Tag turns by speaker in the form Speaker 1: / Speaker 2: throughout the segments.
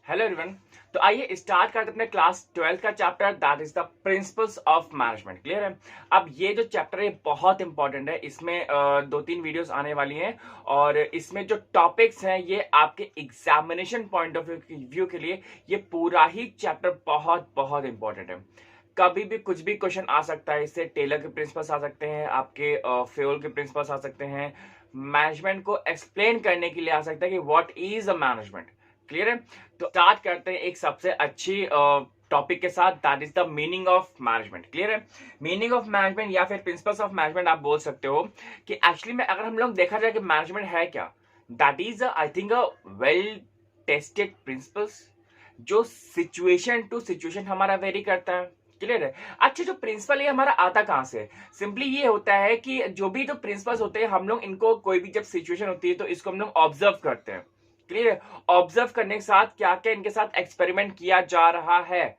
Speaker 1: Hello everyone. तो आइए start करते अपने क्लास 12 का chapter that is the principles of management. Clear है। अब ये जो चैप्टर है बहुत इंपॉर्टेंट है। इसमें दो तीन वीडियोस आने वाली हैं और इसमें जो टॉपिक्स हैं ये आपके एग्जामिनेशन पॉइंट ऑफ व्यू के लिए ये पूरा ही चैप्टर बहुत बहुत इंपॉर्टेंट है। कभी भी कुछ भी क्वेश्चन आ सकता है। इससे टेलर के प्रिंसिपल्स आ सकते हैं, आपके फेयोल के प्रिंसिपल्स आ सकते हैं, मैनेजमेंट को एक्सप्लेन करने के लिए आ सकता है कि what is a management. Clear है। तो स्टार्ट करते हैं एक सबसे अच्छी टॉपिक के साथ that is the meaning of management. Clear है। मीनिंग ऑफ मैनेजमेंट या फिर प्रिंसिपल्स ऑफ मैनेजमेंट आप बोल सकते हो कि एक्चुअली में अगर हम लोग देखा जाए कि मैनेजमेंट है क्या, that is I think a well tested principles जो सिचुएशन टू सिचुएशन हमारा वेरी करता है। क्लियर है। अच्छा, जो प्रिंसिपल ये हमारा आता कहां से? सिंपली ये होता है कि जो भी जो प्रिंसिपल्स होते हैं हम लोग इनको कोई भी जब सिचुएशन होती है तो इसको हम लोग ऑब्जर्व करते हैं। क्लियर है। ऑब्जर्व करने के साथ क्या क्या इनके साथ एक्सपेरिमेंट किया जा रहा है।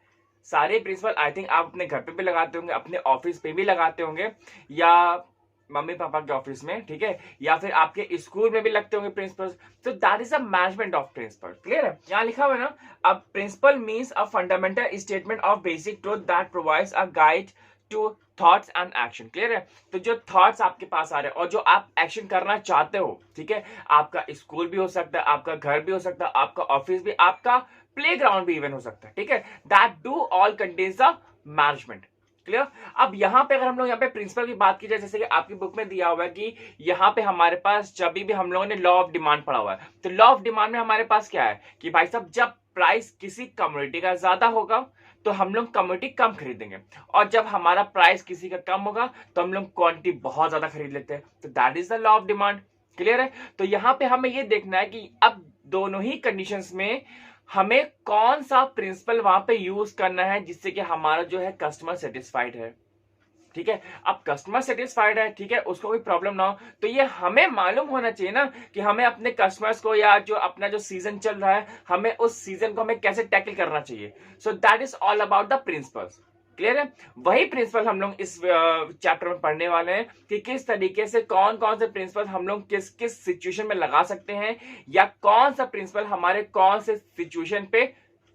Speaker 1: सारे प्रिंसिपल आई थिंक आप अपने घर पे भी लगाते होंगे, अपने ऑफिस पे भी लगाते होंगे, या मम्मी पापा के ऑफिस में, ठीक है, या फिर आपके स्कूल में भी लगते होंगे प्रिंसिपल्स। तो that is a management of principle. Clear है। यहां लिखा हुआ है ना, अब principle means a fundamental statement of basic truth that provides a guide to thoughts and action. Clear है। तो जो थॉट्स आपके पास आ रहे हैं और जो आप एक्शन करना चाहते हो, ठीक है, आपका स्कूल भी हो सकता है, आपका घर भी हो सकता है, आपका ऑफिस भी, आपका प्लेग्राउंड भी इवन हो सकता है, ठीक है, that do all contains the management. Clear. अब यहां पे अगर हम लोग यहाँ पे प्रिंसिपल की बात की जाए, जैसे कि आपकी बुक में दिया हुआ है कि यहाँ पे हमारे पास जब भी हम लोगों ने लॉ ऑफ डिमांड पढ़ा हुआ है, तो लॉ ऑफ डिमांड में हमारे पास क्या है कि भाई साहब जब प्राइस किसी कमोडिटी का ज्यादा होगा तो हम लोग कमोडिटी कम खरीदेंगे, और जब हमारा प्राइस किसी का कम होगा तो हम लोग क्वांटिटी बहुत ज्यादा खरीद लेते हैं। तो that is the law of demand. Clear है। तो यहां पे हमें ये देखना है कि अब दोनों ही कंडीशंस में हमें कौन सा प्रिंसिपल वहां पे यूज करना है जिससे कि हमारा जो है कस्टमर सेटिस्फाइड है। ठीक है। अब कस्टमर सेटिस्फाइड है, ठीक है, उसको कोई प्रॉब्लम ना हो, तो ये हमें मालूम होना चाहिए ना कि हमें अपने कस्टमर्स को या जो अपना जो सीजन चल रहा है हमें उस सीजन को हमें कैसे टैकल करना चाहिए। सो that is all about the principles. Clear है। वही प्रिंसिपल हम लोग इस चैप्टर में पढ़ने वाले हैं कि किस तरीके से कौन कौन से प्रिंसिपल हम लोग किस किस सिचुएशन में लगा सकते हैं, या कौन सा प्रिंसिपल हमारे कौन से सिचुएशन पे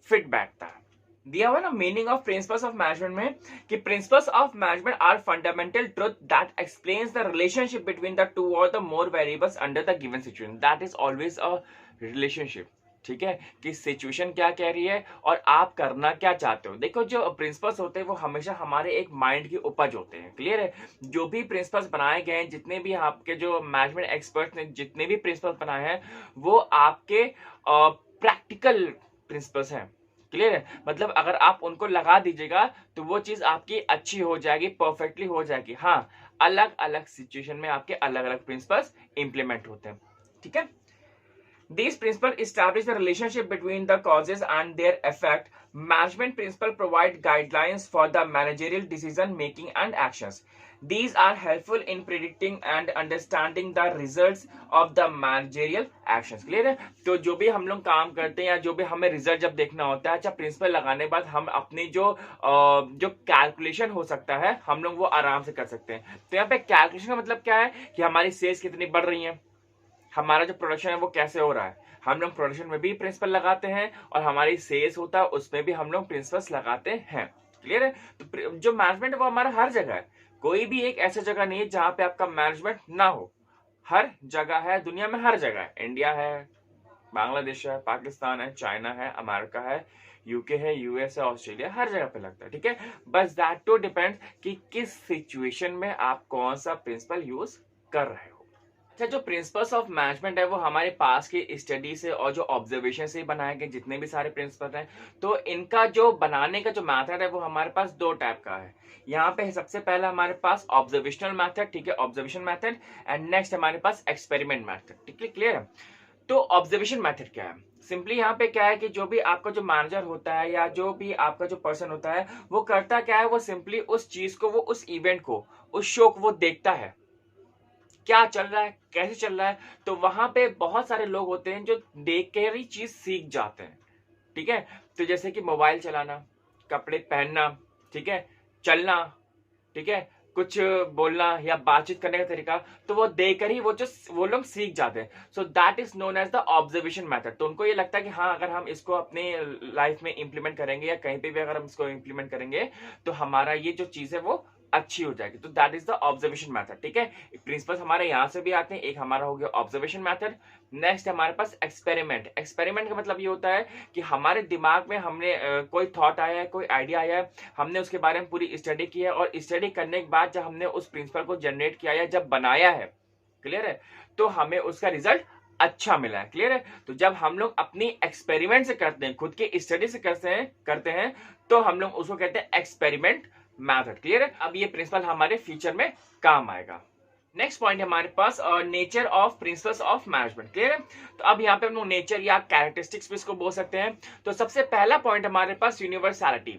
Speaker 1: फिट बैठता है। दिया हुआ ना meaning of principles of management में कि principles of management are fundamental truth that explains the relationship between the two और the more variables under the given situation. That is always a relationship. ठीक है, कि सिचुएशन क्या कह रही है और आप करना क्या चाहते हो। देखो, जो प्रिंसिपल्स होते हैं वो हमेशा हमारे एक माइंड की उपज होते हैं। क्लियर है। जो भी प्रिंसिपल्स बनाए गए हैं, जितने भी आपके जो मैनेजमेंट एक्सपर्ट ने जितने भी प्रिंसिपल्स बनाए हैं, वो आपके प्रैक्टिकल प्रिंसिपल्स हैं। क्लियर है। मतलब अगर आप उनको लगा दीजिएगा तो वो चीज आपकी अच्छी हो जाएगी, परफेक्टली हो जाएगी। हाँ, अलग अलग सिचुएशन में आपके अलग अलग प्रिंसिपल्स इंप्लीमेंट होते हैं। ठीक है। These principles establish the relationship between the causes and their effect. Management principles provide guidelines for the managerial decision making and actions. These are helpful in predicting and understanding the results of the managerial actions. Clear है। तो जो भी हम लोग काम करते हैं या जो भी हमें रिजल्ट जब देखना होता है, अच्छा, प्रिंसिपल लगाने के बाद हम अपनी जो कैलकुलेशन हो सकता है हम लोग वो आराम से कर सकते हैं। तो यहाँ पे कैलकुलेशन का मतलब क्या है कि हमारी सेल्स कितनी बढ़ रही है, हमारा जो प्रोडक्शन है वो कैसे हो रहा है। हम लोग प्रोडक्शन में भी प्रिंसिपल लगाते हैं और हमारी सेल्स होता है उसमें भी हम लोग प्रिंसिपल्स लगाते हैं। क्लियर है। तो जो मैनेजमेंट है वो हमारा हर जगह है। कोई भी एक ऐसा जगह नहीं है जहां पे आपका मैनेजमेंट ना हो। हर जगह है, दुनिया में हर जगह है। इंडिया है, बांग्लादेश है, पाकिस्तान है, चाइना है, अमेरिका है, यूके है, यूएस है, ऑस्ट्रेलिया, हर जगह पे लगता है। ठीक है। बस दैट टू डिपेंड कि किस सिचुएशन में आप कौन सा प्रिंसिपल यूज कर रहे हो। अच्छा, जो प्रिंसिपल्स ऑफ मैनेजमेंट है वो हमारे पास की स्टडी से और जो ऑब्जर्वेशन से बनाए गए जितने भी सारे प्रिंसिपल हैं, तो इनका जो बनाने का जो मेथड है वो हमारे पास दो टाइप का है। यहाँ पे सबसे पहला हमारे पास ऑब्जर्वेशनल मेथड, ठीक है, ऑब्जर्वेशन मेथड, एंड नेक्स्ट हमारे पास एक्सपेरिमेंट मेथड। ठीक है, क्लियर है। तो ऑब्जर्वेशन मेथड क्या है? सिंपली यहाँ पे क्या है कि जो भी आपका जो मैनेजर होता है या जो भी आपका जो पर्सन होता है वो करता क्या है, वो सिंपली उस चीज को, वो उस इवेंट को, उस शो को वो देखता है क्या चल रहा है, कैसे चल रहा है। तो वहां पे बहुत सारे लोग होते हैं जो देख के ही चीज सीख जाते हैं। ठीक है। तो जैसे कि मोबाइल चलाना, कपड़े पहनना, ठीक है, चलना, ठीक है, कुछ बोलना या बातचीत करने का तरीका, तो वो देखकर ही वो लोग सीख जाते हैं। So that is known as the observation method. तो उनको ये लगता है कि हाँ, अगर हम इसको अपने लाइफ में इंप्लीमेंट करेंगे या कहीं पे भी अगर हम इसको इंप्लीमेंट करेंगे तो हमारा ये जो चीज है वो अच्छी हो जाएगी। तो that is the observation method. ठीक है, प्रिंसिपल्स हमारे यहां से भी आते हैं। एक हमारा हो गया ऑब्जर्वेशन मेथड। नेक्स्ट हमारे पास एक्सपेरिमेंट। एक्सपेरिमेंट का मतलब ये होता है कि हमारे दिमाग में हमने कोई थॉट आया है, कोई आइडिया आया है, हमने उसके बारे में पूरी स्टडी की है और स्टडी करने के बाद जब हमने उस प्रिंसिपल को जनरेट किया या जब बनाया है, क्लियर है, तो हमें उसका रिजल्ट अच्छा मिला है। क्लियर है। तो जब हम लोग अपनी एक्सपेरिमेंट से करते हैं, खुद की स्टडी से करते हैं तो हम लोग उसको कहते हैं एक्सपेरिमेंट मैथड। क्लियर है। अब ये प्रिंसिपल हमारे फ्यूचर में काम आएगा। नेक्स्ट पॉइंट है हमारे पास nature of principles of management. Clear है। तो अब यहाँ पे हम लोग नेचर या कैरेक्टरिस्टिक्स भी इसको बोल सकते हैं। तो सबसे पहला पॉइंट हमारे पास यूनिवर्सैलिटी।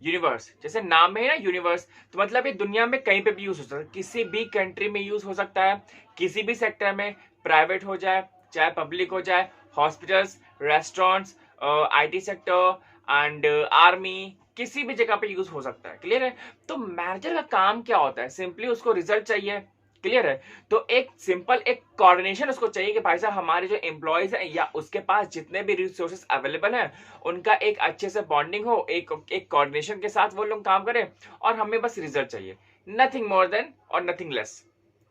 Speaker 1: यूनिवर्स, जैसे नाम में है ना यूनिवर्स, तो मतलब ये दुनिया में कहीं पे भी यूज हो सकता है, किसी भी कंट्री में यूज हो सकता है, किसी भी सेक्टर में, प्राइवेट हो जाए चाहे पब्लिक हो जाए, hospitals, restaurants, IT sector and army, किसी भी जगह पे यूज हो सकता है। क्लियर है। तो मैनेजर का काम क्या होता है? सिंपली उसको रिजल्ट चाहिए। क्लियर है। तो एक सिंपल एक कोऑर्डिनेशन उसको चाहिए कि भाई साहब हमारे जो एम्प्लॉयज हैं या उसके पास जितने भी रिसोर्सेस अवेलेबल हैं उनका एक अच्छे से बॉन्डिंग हो, एक कोऑर्डिनेशन के साथ वो लोग काम करें और हमें बस रिजल्ट चाहिए, नथिंग मोर देन और नथिंग लेस।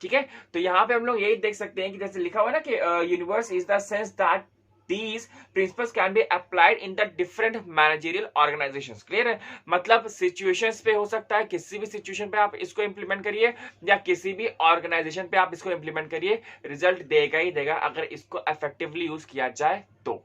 Speaker 1: ठीक है। तो यहाँ पे हम लोग यही देख सकते हैं कि जैसे लिखा हुआ है ना कि universe is the sense that These principles can be applied in the different managerial organizations. Clear है। मतलब सिचुएशंस पे हो सकता है, किसी भी सिचुएशन पे आप इसको इंप्लीमेंट करिए या किसी भी ऑर्गेनाइजेशन पे आप इसको इंप्लीमेंट करिए, रिजल्ट देगा ही देगा अगर इसको इफेक्टिवली यूज किया जाए तो।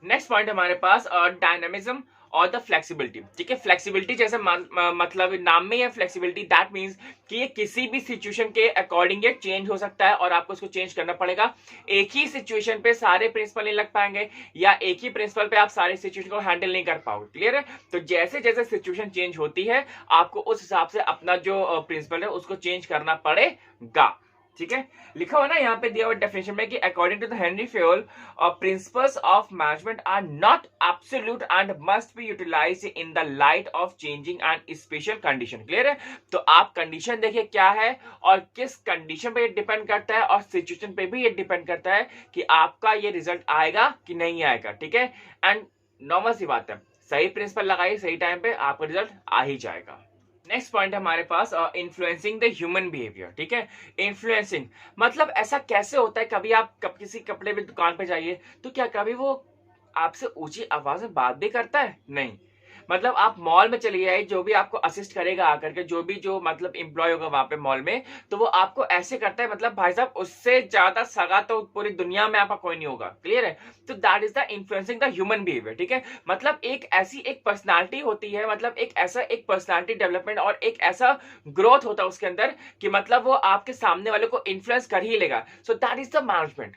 Speaker 1: नेक्स्ट पॉइंट हमारे पास डायनामिज्म और द फ्लेक्सिबिलिटी। ठीक है। फ्लेक्सिबिलिटी जैसे मतलब नाम में है फ्लेक्सिबिलिटी, दैट मींस कि ये किसी भी सिचुएशन के अकॉर्डिंग ये चेंज हो सकता है और आपको उसको चेंज करना पड़ेगा। एक ही सिचुएशन पे सारे प्रिंसिपल नहीं लग पाएंगे या एक ही प्रिंसिपल पे आप सारे सिचुएशन को हैंडल नहीं कर पाओगे। क्लियर है। तो जैसे जैसे सिचुएशन चेंज होती है आपको उस हिसाब से अपना जो प्रिंसिपल है उसको चेंज करना पड़ेगा। ठीक है। लिखा हुआ ना यहाँ पे दिया हुआ डेफिनेशन में कि according to the Henri Fayol, principles of management are not absolute and must be utilised in the light of changing and special condition. Clear है। तो आप कंडीशन देखिए क्या है और किस कंडीशन पे ये डिपेंड करता है और सिचुएशन पे भी ये डिपेंड करता है कि आपका ये रिजल्ट आएगा कि नहीं आएगा। ठीक है। एंड नॉर्मल सी बात है, सही प्रिंसिपल लगाइए सही टाइम पे, आपका रिजल्ट आ ही जाएगा। नेक्स्ट पॉइंट है हमारे पास इन्फ्लुएंसिंग द ह्यूमन बिहेवियर। ठीक है। इन्फ्लुएंसिंग मतलब ऐसा कैसे होता है, कभी आप किसी कपड़े की दुकान पे जाइए तो क्या कभी वो आपसे ऊंची आवाज में बात भी करता है? नहीं। मतलब आप मॉल में चले जाइए, जो भी आपको असिस्ट करेगा आकर के, जो मतलब एम्प्लॉय होगा वहां पे मॉल में, तो वो आपको ऐसे करता है, मतलब भाई साहब उससे ज्यादा सगा तो पूरी दुनिया में आपका कोई नहीं होगा। क्लियर है। तो that is the influencing the human behaviour. ठीक है। मतलब एक ऐसी एक पर्सनालिटी होती है, मतलब एक ऐसा एक पर्सनालिटी डेवलपमेंट और एक ऐसा ग्रोथ होता है उसके अंदर कि मतलब वो आपके सामने वाले को इन्फ्लुएंस कर ही लेगा। सो that is the management.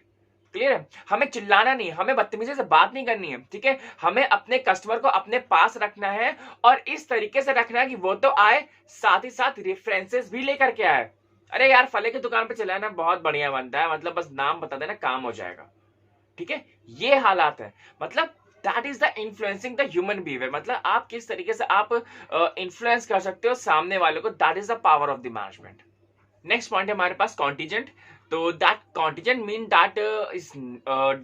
Speaker 1: Clear है। हमें चिल्लाना नहीं, हमें बदतमीजी से बात नहीं करनी है। ठीक है। हमें अपने कस्टमर को अपने पास रखना है और इस तरीके से रखना है कि वो तो आए, साथ ही साथ रेफरेंसेस भी लेकर के आए। अरे यार फले की दुकान पे चला है ना, बहुत बढ़िया बनता है, मतलब बस नाम बता देना काम हो जाएगा। ठीक है। ये हालात है। मतलब that is the influencing the human behaviour. मतलब आप किस तरीके से आप इन्फ्लुएंस कर सकते हो सामने वाले को, that is the power of the management. Next point है हमारे पास कॉन्टीजेंट। तो that contingent mean that is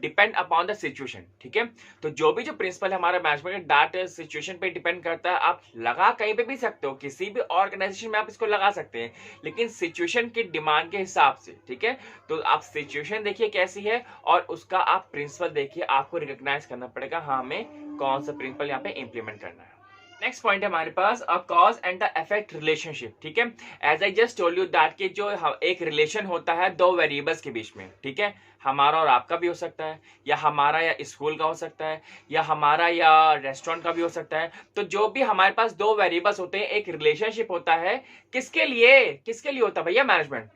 Speaker 1: depend upon the situation. ठीक है। तो जो भी जो प्रिंसिपल है हमारा मैनेजमेंट, दैट सिचुएशन पे डिपेंड करता है। आप लगा कहीं पे भी सकते हो, किसी भी ऑर्गेनाइजेशन में आप इसको लगा सकते हैं, लेकिन सिचुएशन की डिमांड के हिसाब से। ठीक है। तो आप सिचुएशन देखिए कैसी है और उसका आप प्रिंसिपल देखिए, आपको रिकॉग्नाइज करना पड़ेगा हाँ हमें कौन सा प्रिंसिपल यहाँ पे इंप्लीमेंट करना है। नेक्स्ट पॉइंट है हमारे पास a cause and the effect relationship. ठीक है। As I just told you that कि जो एक रिलेशन होता है दो वेरिएबल्स के बीच में, ठीक है, हमारा और आपका भी हो सकता है, या हमारा या स्कूल का हो सकता है, या हमारा या रेस्टोरेंट का भी हो सकता है। तो जो भी हमारे पास दो वेरिएबल्स होते हैं, एक रिलेशनशिप होता है, किसके लिए होता है भैया? मैनेजमेंट।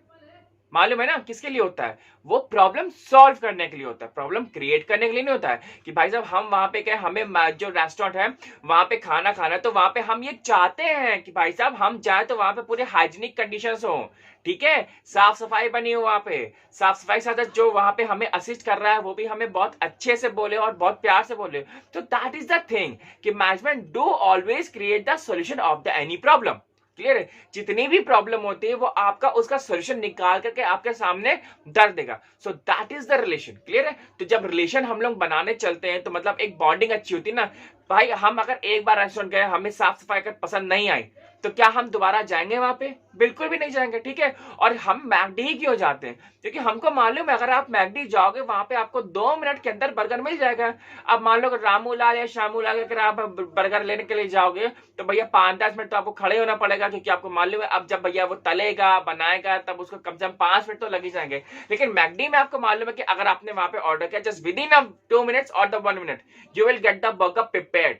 Speaker 1: मालूम है ना किसके लिए होता है? वो प्रॉब्लम सॉल्व करने के लिए होता है, प्रॉब्लम क्रिएट करने के लिए नहीं होता है कि भाई साहब हम वहां पे गए, हमें जो रेस्टोरेंट है वहां पे खाना खाना है, तो वहां पे हम ये चाहते हैं कि भाई साहब हम जाए तो वहां पे पूरे हाइजीनिक कंडीशंस हो। ठीक है। साफ सफाई बनी हो वहां पे, साफ सफाई साथ जो वहां पे हमें असिस्ट कर रहा है वो भी हमें बहुत अच्छे से बोले और बहुत प्यार से बोले। तो दैट इज द थिंग कि management do always create the solution of the any problem. Clear है? जितनी भी प्रॉब्लम होती है वो आपका उसका सोल्यूशन निकाल करके आपके सामने धर देगा। सो that is the relation. Clear है? तो जब रिलेशन हम लोग बनाने चलते हैं तो मतलब एक बॉन्डिंग अच्छी होती है ना। भाई हम अगर एक बार रेस्टोरेंट गए, हमें साफ सफाई अगर पसंद नहीं आई, तो क्या हम दोबारा जाएंगे वहां पे? बिल्कुल भी नहीं जाएंगे। ठीक है? और हम मैकडी ही क्यों जाते हैं? क्योंकि हमको मालूम है अगर आप मैकडी जाओगे वहां पे आपको 2 मिनट के अंदर बर्गर मिल जाएगा। अब मान लो रामू लाल या श्यामू लाल अगर आप बर्गर लेने के लिए जाओगे तो भैया 5-10 मिनट तो आपको खड़े होना पड़ेगा, क्योंकि आपको मालूम है अब जब भैया वो तलेगा बनाएगा तब उसको कम से कम 5 मिनट तो लग ही जाएंगे। लेकिन मैकडी में आपको मालूम है कि अगर आपने वहां पे ऑर्डर किया जस्ट विद इन 2 मिनट्स और the 1 minute you will get the burger prepared.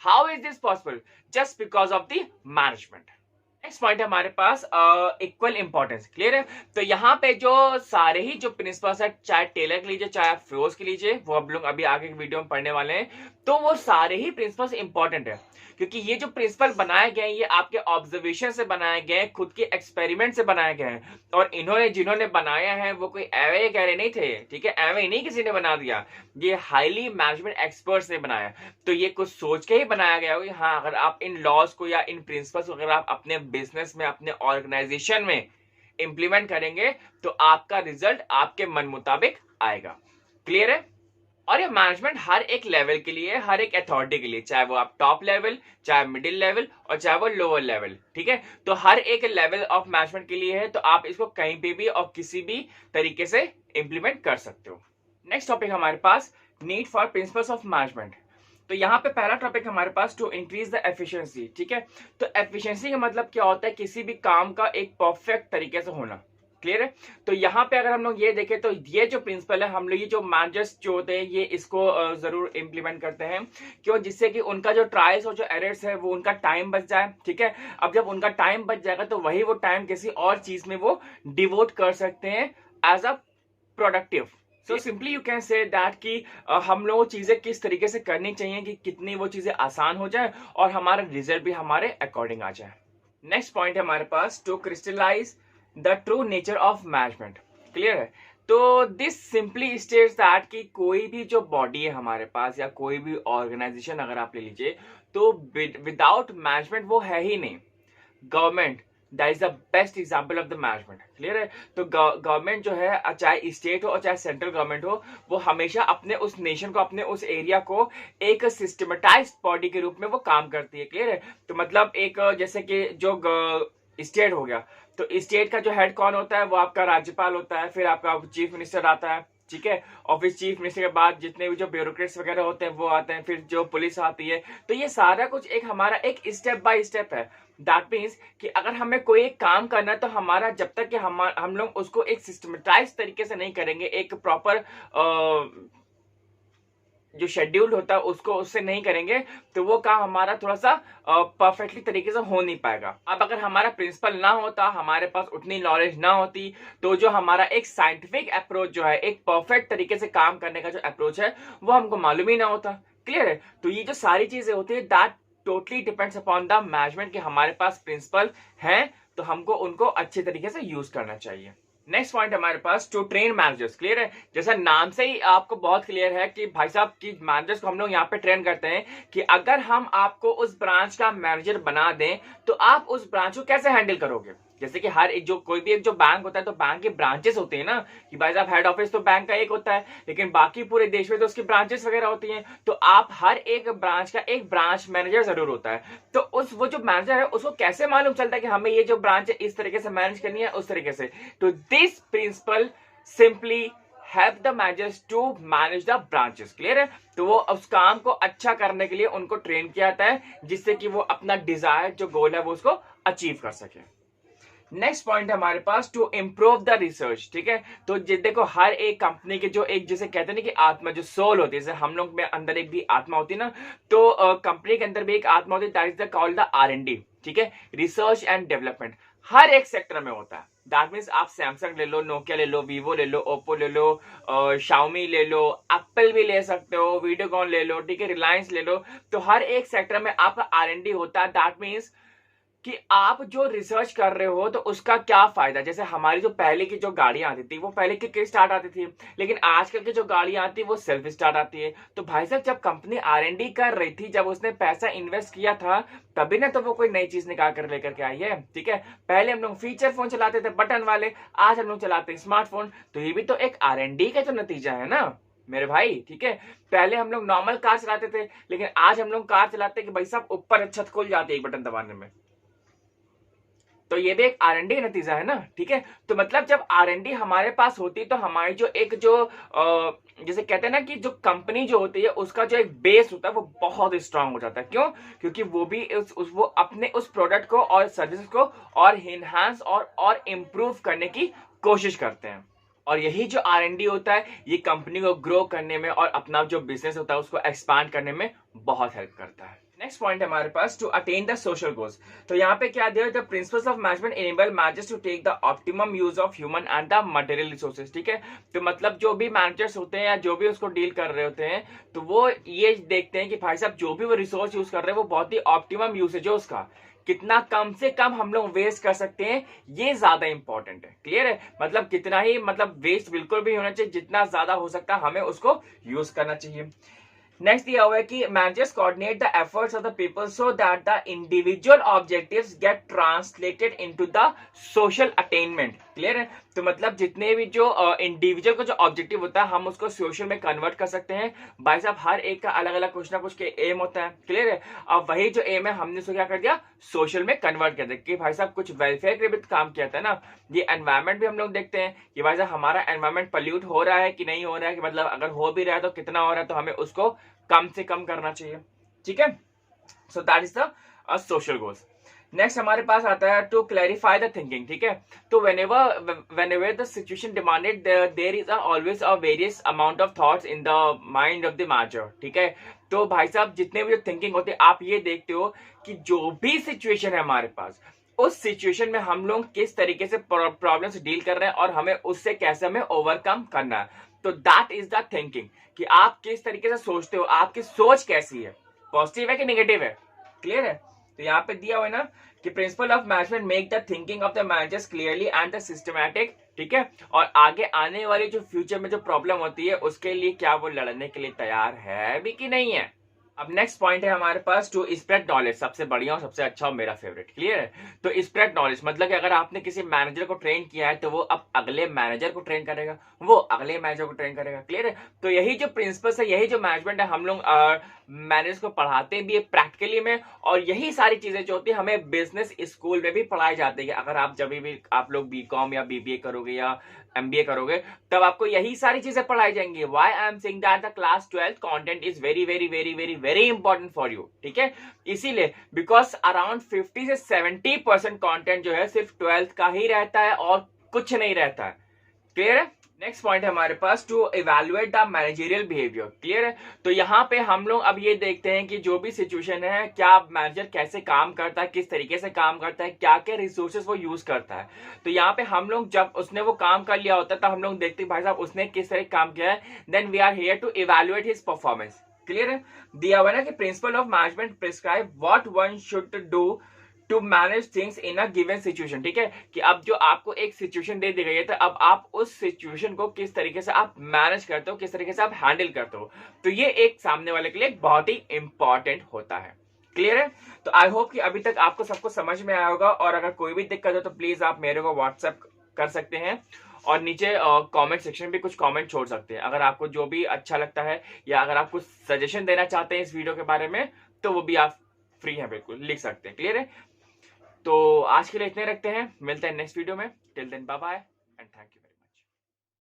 Speaker 1: How is this possible? Just because of the management. Next point है हमारे पास इक्वल इंपॉर्टेंस। क्लियर है? तो यहाँ पे जो सारे ही जो प्रिंसिपल्स है, चाहे टेलर के लीजिए चाहे आप फ्रोज के लीजिए, वो हम लोग अभी आगे की वीडियो में पढ़ने वाले हैं, तो वो सारे ही प्रिंसिपल्स इंपॉर्टेंट है। क्योंकि ये जो प्रिंसिपल बनाए गए हैं ये आपके ऑब्जर्वेशन से बनाए गए हैं, खुद के एक्सपेरिमेंट से बनाए गए हैं। और इन्होंने जिन्होंने बनाया है वो कोई एवे गहरे नहीं थे। ठीक है? एवे नहीं किसी ने बना दिया, ये हाईली मैनेजमेंट एक्सपर्ट्स ने बनाया। तो ये कुछ सोच के ही बनाया गया हो। हाँ, अगर आप इन लॉज को या इन प्रिंसिपल्स को अगर आप अपने बिजनेस में, अपने ऑर्गेनाइजेशन में इंप्लीमेंट करेंगे तो आपका रिजल्ट आपके मन मुताबिक आएगा। क्लियर है? और ये मैनेजमेंट हर एक लेवल के लिए, हर एक अथॉरिटी के लिए, चाहे वो आप टॉप लेवल, चाहे मिडिल लेवल और चाहे वो लोअर लेवल। ठीक है? तो हर एक लेवल ऑफ मैनेजमेंट के लिए है, तो आप इसको कहीं पे भी और किसी भी तरीके से इंप्लीमेंट कर सकते हो। नेक्स्ट टॉपिक हमारे पास need for principles of management. तो यहाँ पे पहला टॉपिक हमारे पास टू इंक्रीज द एफिशिएंसी। ठीक है? तो एफिशिएंसी का मतलब क्या होता है? किसी भी काम का एक परफेक्ट तरीके से होना। क्लियर है? तो यहाँ पे अगर हम लोग ये देखें तो ये जो प्रिंसिपल है, हम लोग ये जो मैनेजर्स जो होते हैं ये इसको जरूर इंप्लीमेंट करते हैं। क्यों? जिससे कि उनका जो ट्रायल्स और जो एरर्स है वो उनका टाइम बच जाए। ठीक है? अब जब उनका टाइम बच जाएगा तो वही वो टाइम किसी और चीज में वो डिवोट कर सकते हैं as a productive. So simply you can say that कि हम लोग चीजें किस तरीके से करनी चाहिए कि कितनी वो चीजें आसान हो जाए और हमारा रिजल्ट भी हमारे अकॉर्डिंग आ जाए। नेक्स्ट पॉइंट है हमारे पास to crystallize the true nature of management. Clear है? तो दिस सिंपली स्टेट्स दैट कि कोई भी जो बॉडी है हमारे पास या कोई भी ऑर्गेनाइजेशन अगर आप ले लीजिए तो विदाउट मैनेजमेंट वो है ही नहीं। Government that is the best example of the management. Clear है? तो गवर्नमेंट जो है, चाहे स्टेट हो और चाहे सेंट्रल गवर्नमेंट हो, वो हमेशा अपने उस नेशन को, अपने उस एरिया को एक सिस्टमेटाइज्ड बॉडी के रूप में वो काम करती है। क्लियर है? तो मतलब एक जैसे कि जो स्टेट हो गया, तो स्टेट का जो हेड कौन होता है? वो आपका राज्यपाल होता है, फिर आपका चीफ मिनिस्टर आता है। ठीक है? और फिर चीफ मिनिस्टर के बाद जितने भी जो ब्यूरोक्रेट्स वगैरह होते हैं वो आते हैं, फिर जो पुलिस आती है। तो ये सारा कुछ एक हमारा एक स्टेप बाय स्टेप है। दैट मीन्स कि अगर हमें कोई एक काम करना है तो हमारा जब तक कि हम लोग उसको एक सिस्टमेटाइज तरीके से नहीं करेंगे, एक प्रॉपर जो शेड्यूल होता है उसको उससे नहीं करेंगे, तो वो काम हमारा थोड़ा सा परफेक्टली तरीके से हो नहीं पाएगा। अब अगर हमारा प्रिंसिपल ना होता, हमारे पास उतनी नॉलेज ना होती, तो जो हमारा एक साइंटिफिक अप्रोच जो है, एक परफेक्ट तरीके से काम करने का जो अप्रोच है, वो हमको मालूम ही ना होता। क्लियर है? तो ये जो सारी चीजें होती है that totally depends upon the management कि हमारे पास प्रिंसिपल हैं तो हमको उनको अच्छे तरीके से यूज करना चाहिए। नेक्स्ट पॉइंट हमारे पास टू ट्रेन मैनेजर्स। क्लियर है? जैसा नाम से ही आपको बहुत क्लियर है कि भाई साहब की मैनेजर्स को हम लोग यहाँ पे ट्रेन करते हैं कि अगर हम आपको उस ब्रांच का मैनेजर बना दें तो आप उस ब्रांच को कैसे हैंडल करोगे। जैसे कि हर एक जो कोई भी एक जो बैंक होता है तो बैंक के ब्रांचेस होते हैं ना, कि भाई साहब हेड ऑफिस तो बैंक का एक होता है, लेकिन बाकी पूरे देश में तो उसकी ब्रांचेस वगैरह होती हैं। तो आप हर एक ब्रांच का एक ब्रांच मैनेजर जरूर होता है। तो वो जो मैनेजर है उसको कैसे मालूम चलता है कि हमें ये जो ब्रांच है इस तरीके से मैनेज करनी है, उस तरीके से। तो this principle simply help the managers to manage the branches। Clear है? तो वो उस काम को अच्छा करने के लिए उनको ट्रेन किया जाता है, जिससे कि वो अपना डिजायर जो गोल है वो उसको अचीव कर सके। नेक्स्ट पॉइंट है हमारे पास टू इम्प्रूव द रिसर्च। ठीक है? तो देखो हर एक कंपनी के जो एक जैसे कहते हैं ना कि आत्मा जो सोल होती है, जैसे हम लोग में अंदर एक भी आत्मा होती है ना, तो कंपनी के अंदर भी एक आत्मा होती है, that is the called the R&D। ठीक है? रिसर्च एंड डेवलपमेंट हर एक सेक्टर में होता है। दैट मीन्स आप सैमसंग ले लो, नोकिया ले लो, वीवो ले लो, ओप्पो ले लो, शाओमी ले लो, एप्पल भी ले सकते हो, वीडियोकॉन ले लो, ठीक है, रिलायंस ले लो। तो हर एक सेक्टर में आपका R&D होता है। दैट मीन्स कि आप जो रिसर्च कर रहे हो तो उसका क्या फायदा। जैसे हमारी जो पहले की जो गाड़ियां आती थी वो पहले किक स्टार्ट आती थी, लेकिन आजकल की जो गाड़ियां आती है वो सेल्फ स्टार्ट आती है। तो भाई साहब जब कंपनी R&D कर रही थी, जब उसने पैसा इन्वेस्ट किया था, तभी ना तो वो कोई नई चीज निकाल कर लेकर के आई है। ठीक है, पहले हम लोग फीचर फोन चलाते थे बटन वाले, आज हम लोग चलाते हैं स्मार्टफोन। तो ये भी तो एक R&D का तो नतीजा है ना मेरे भाई। ठीक है, पहले हम लोग नॉर्मल कार चलाते थे, लेकिन आज हम लोग कार चलाते हैं कि भाई साहब ऊपर छत खुल जाती है एक बटन दबाने में। तो ये भी एक R&D नतीजा है ना। ठीक है, तो मतलब जब R&D हमारे पास होती है तो हमारी जो एक जो जैसे कहते हैं ना कि जो कंपनी जो होती है उसका जो एक बेस होता है वो बहुत स्ट्रांग हो जाता है। क्यों? क्योंकि वो भी वो अपने उस प्रोडक्ट को और सर्विस को और इनहांस और इम्प्रूव करने की कोशिश करते हैं। और यही जो R&D होता है ये कंपनी को ग्रो करने में और अपना जो बिजनेस होता है उसको एक्सपांड करने में बहुत हेल्प करता है। नेक्स्ट पॉइंट है हमारे पास, to attain the social goals. तो यहाँ पे क्या दिया, the principles of management enable managers to take the optimum use of human and the material resources. ठीक है, तो मतलब जो भी मैनेजर्स होते हैं या जो भी उसको डील कर रहे होते हैं तो वो ये देखते हैं कि भाई साहब जो भी वो रिसोर्स यूज कर रहे हैं वो बहुत ही ऑप्टिमम यूसेज है उसका, कितना कम से कम हम लोग वेस्ट कर सकते हैं, ये ज्यादा इंपॉर्टेंट है। क्लियर है, मतलब कितना ही मतलब वेस्ट बिल्कुल भी होना चाहिए, जितना ज्यादा हो सकता है हमें उसको यूज करना चाहिए। नेक्स्ट दिया हुआ है कि managers coordinate the efforts of the people so that the individual objectives get translated into the social attainment. Clear है, तो मतलब जितने भी जो इंडिविजुअल का जो ऑब्जेक्टिव होता है हम उसको सोशल में कन्वर्ट कर सकते हैं। भाई साहब हर एक का अलग अलग कुछ ना कुछ के एम होता है। क्लियर है, अब वही जो एम है हमने उसको क्या कर दिया, सोशल में कन्वर्ट कर दिया कि भाई साहब कुछ वेलफेयर के भी काम किया था ना। ये एनवायरमेंट भी हम लोग देखते हैं कि भाई साहब हमारा एनवायरमेंट पॉल्यूट हो रहा है कि नहीं हो रहा है, कि मतलब अगर हो भी रहा है तो कितना हो रहा है, तो हमें उसको कम से कम करना चाहिए। ठीक है, सो that is the social goals. Next हमारे पास आता है टू क्लैरिफाई द थिंकिंग। ठीक है, तो whenever the situation demanded there is always a various amount of thoughts in the mind of the manager। ठीक है, तो भाई साहब जितने भी जो थिंकिंग होती है आप ये देखते हो कि जो भी सिचुएशन है हमारे पास, उस सिचुएशन में हम लोग किस तरीके से प्रॉब्लम से डील कर रहे हैं और हमें उससे कैसे हमें ओवरकम करना है। तो दैट इज द थिंकिंग, कि आप किस तरीके से सोचते हो, आपकी सोच कैसी है, पॉजिटिव है कि नेगेटिव है। क्लियर है, तो यहाँ पे दिया हुआ है ना कि principle of management make the thinking of the managers clearly and the systematic. ठीक है, और आगे आने वाली जो फ्यूचर में जो प्रॉब्लम होती है उसके लिए क्या वो लड़ने के लिए तैयार है भी कि नहीं है। अब नेक्स्ट पॉइंट है हमारे पास टू स्प्रेड नॉलेज, सबसे बढ़िया और सबसे अच्छा और मेरा फेवरेट। क्लियर है, तो स्प्रेड नॉलेज मतलब कि अगर आपने किसी मैनेजर को ट्रेन किया है तो वो अब अगले मैनेजर को ट्रेन करेगा, वो अगले मैनेजर को ट्रेन करेगा। क्लियर है, तो यही जो प्रिंसिपल्स है, यही जो मैनेजमेंट है, हम लोग मैनेजर्स को पढ़ाते भी है प्रैक्टिकली में, और यही सारी चीजें जो होती है हमें बिजनेस स्कूल में भी पढ़ाई जाती है। अगर आप जब भी आप लोग BCom या BBA करोगे या MBA करोगे तब आपको यही सारी चीजें पढ़ाई जाएंगी। Why I am saying that the class 12 content is very very very very very important for you. ठीक है, इसीलिए बिकॉज अराउंड 50 से 70% कंटेंट जो है सिर्फ 12th का ही रहता है और कुछ नहीं रहता है। क्लियर है, नेक्स्ट पॉइंट है हमारे पास to evaluate the managerial behaviour. Clear है, तो यहाँ पे हम लोग अब ये देखते हैं कि जो भी सिचुएशन है, क्या मैनेजर कैसे काम करता है, किस तरीके से काम करता है, क्या क्या रिसोर्सेज वो यूज करता है। तो यहाँ पे हम लोग जब उसने वो काम कर लिया होता है तो हम लोग देखते हैं भाई साहब उसने किस तरह काम किया है, then we are here to evaluate his performance. Clear है, दिया हुआ ना कि principle of management prescribe what one should do to manage things in a given situation. ठीक है, कि अब जो आपको एक सिचुएशन दे दी गई है तो अब आप उस सिचुएशन को किस तरीके से आप मैनेज करते हो, किस तरीके से आप हैंडल करते हो, तो ये एक सामने वाले के लिए बहुत ही इंपॉर्टेंट होता है। क्लियर है, तो आई होप कि अभी तक आपको सबको समझ में आया होगा, और अगर कोई भी दिक्कत हो तो प्लीज आप मेरे को व्हाट्सएप कर सकते हैं, और नीचे कमेंट सेक्शन में कुछ कमेंट छोड़ सकते हैं। अगर आपको जो भी अच्छा लगता है या अगर आप कुछ सजेशन देना चाहते हैं इस वीडियो के बारे में तो वो भी आप फ्री हैं, बिल्कुल लिख सकते हैं। क्लियर है, तो आज के लिए इतने रखते हैं, मिलते हैं नेक्स्ट वीडियो में। Till then bye bye.